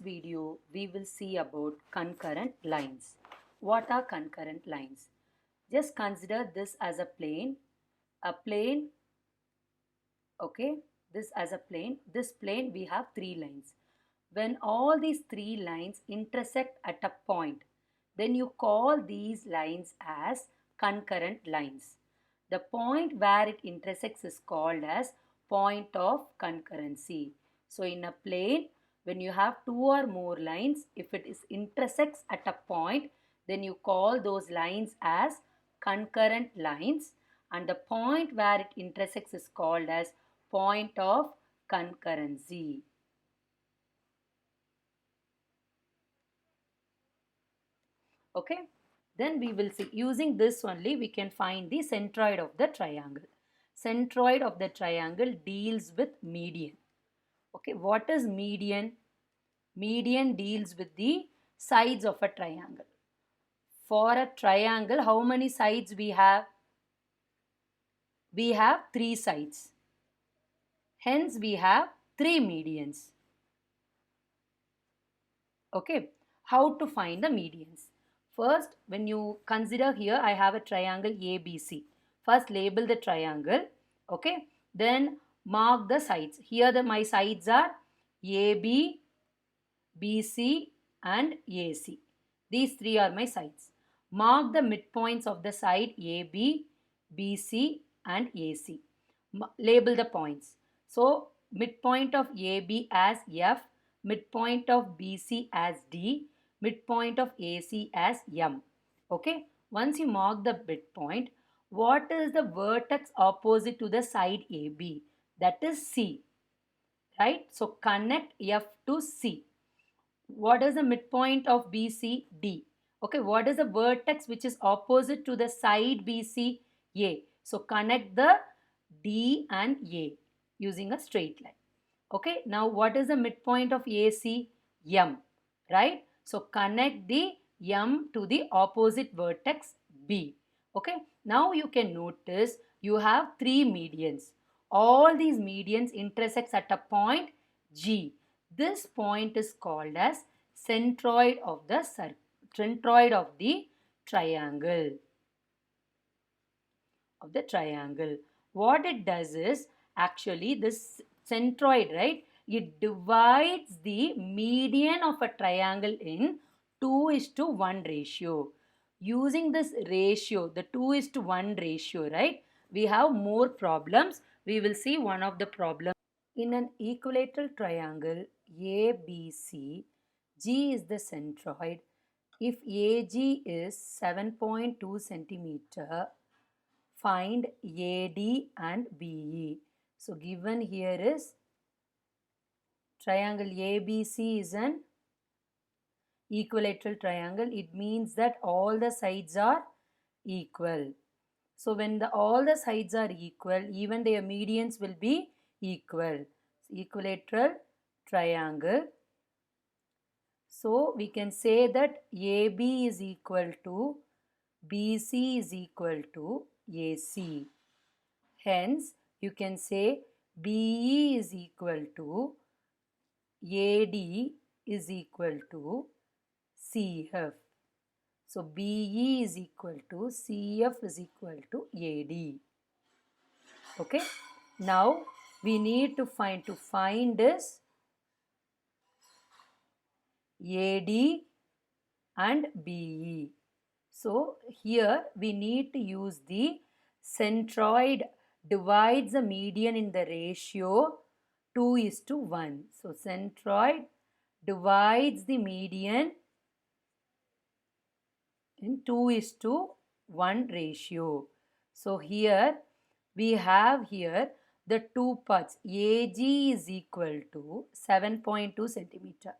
video, we will see about concurrent lines. What are concurrent lines? Just consider this as a plane. A plane, okay, this as a plane. This plane we have three lines. When all these three lines intersect at a point, then you call these lines as concurrent lines. The point where it intersects is called as point of concurrency. So in a plane, when you have two or more lines, if it is intersects at a point, then you call those lines as concurrent lines, and the point where it intersects is called as point of concurrency. Okay, then we will see, using this only we can find the centroid of the triangle. Centroid of the triangle deals with median. Okay, what is median? Median deals with the sides of a triangle. For a triangle, how many sides we have? We have three sides. Hence we have three medians. Okay, how to find the medians? First, when you consider here, I have a triangle ABC. First, label the triangle. Okay, then mark the sides. Here my sides are AB, BC and AC. These three are my sides. Mark the midpoints of the side AB, BC and AC. Label the points. So, midpoint of AB as F, midpoint of BC as D, midpoint of AC as M. Okay, once you mark the midpoint, what is the vertex opposite to the side AB? That is C, right? So connect F to C. What is the midpoint of BC? D. Okay, what is the vertex which is opposite to the side BC? A. So connect the D and A using a straight line. Okay, now what is the midpoint of AC? M, right? So connect the M to the opposite vertex B. Okay, now you can notice you have three medians. All these medians intersects at a point G. This point is called as centroid of the triangle. What it does is, actually this centroid, right, it divides the median of a triangle in 2:1 ratio. Using this ratio, the 2:1 ratio, right, we have more problems. We will see one of the problems. In an equilateral triangle ABC, G is the centroid. If AG is 7.2 centimeter, find AD and BE. So given here is triangle ABC is an equilateral triangle. It means that all the sides are equal. So when all the sides are equal, even their medians will be equal. Equilateral triangle. So we can say that AB is equal to BC is equal to AC. Hence, you can say BE is equal to AD is equal to CF. So BE is equal to CF is equal to AD. Okay. Now we need to find this AD and BE. So here we need to use the centroid divides the median in the ratio 2:1. So centroid divides the median in 2:1 ratio. So here we have here the two parts. AG is equal to 7.2 centimeter,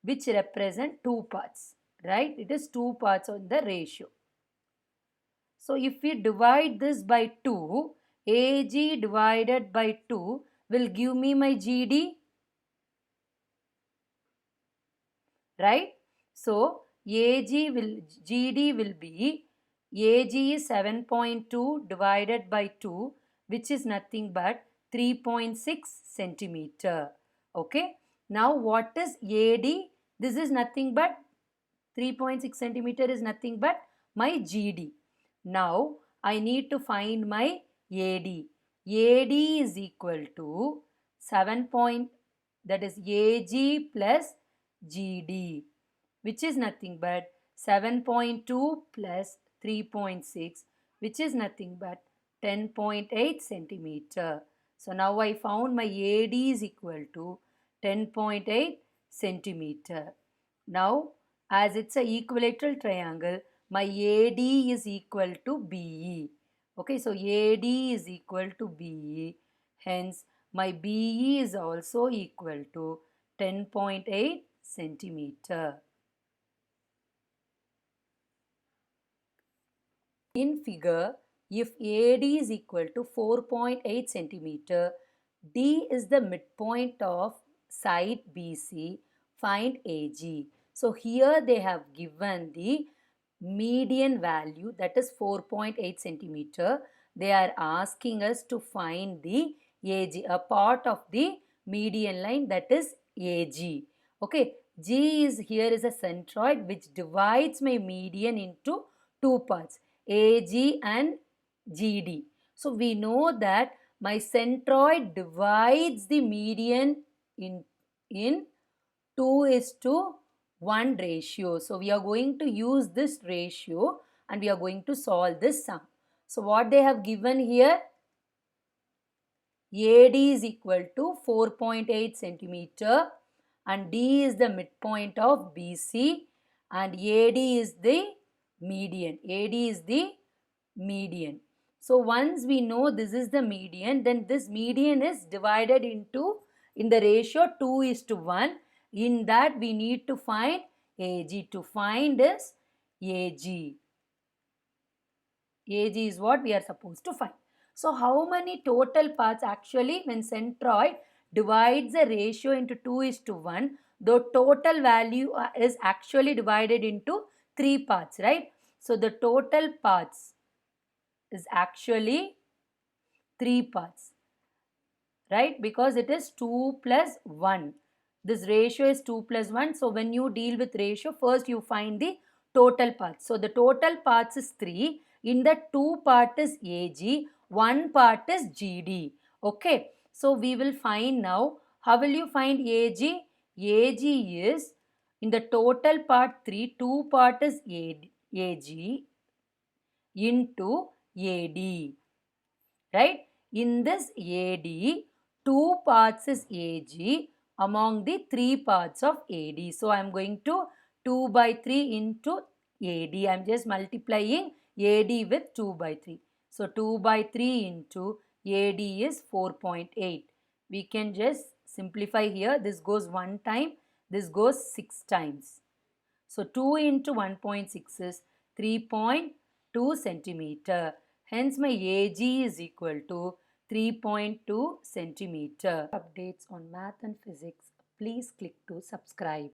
which represent two parts, right? It is two parts on the ratio. So if we divide this by 2, AG divided by 2 will give me my GD, right? So GD will be AG is 7.2 divided by 2, which is nothing but 3.6 centimeter. Okay. Now what is AD? This is nothing but 3.6 centimeter is nothing but my GD. Now I need to find my AD. AD is equal to 7 point, that is AG plus GD, which is nothing but 7.2 plus 3.6, which is nothing but 10.8 centimeter. So now I found my AD is equal to 10.8 centimeter. Now, as it's an equilateral triangle, my AD is equal to BE. Okay, so AD is equal to BE. Hence, my BE is also equal to 10.8 centimeter. In figure, if AD is equal to 4.8 centimeter, D is the midpoint of side BC, find AG. So here they have given the median value, that is 4.8 centimeter. They are asking us to find the AG, a part of the median line, that is AG. Okay, G is here is a centroid which divides my median into two parts, AG and GD. So we know that my centroid divides the median in 2:1 ratio. So we are going to use this ratio and we are going to solve this sum. So what they have given here, AD is equal to 4.8 centimeter and D is the midpoint of BC and AD is the median. AD is the median. So once we know this is the median, then this median is divided into in the ratio 2:1. In that we need to find AG. To find is AG. AG is what we are supposed to find. So how many total parts actually when centroid divides the ratio into 2:1, the total value is actually divided into 3 parts, right? So the total parts is actually 3 parts, right? Because it is 2 plus 1. This ratio is 2 plus 1. So when you deal with ratio, first you find the total parts. So the total parts is 3. In the 2 part is AG, 1 part is GD. Okay. So we will find now. How will you find AG? AG is in the total part 3, 2 part is AG into AD, right? In this AD, 2 parts is AG among the 3 parts of AD. So I am going to 2 by 3 into AD. I am just multiplying AD with 2 by 3. So 2 by 3 into AD is 4.8. We can just simplify here. This goes 1 time. This goes 6 times. So 2 into 1.6 is 3.2 centimeter. Hence my AG is equal to 3.2 centimeter. Updates on math and physics, please click to subscribe.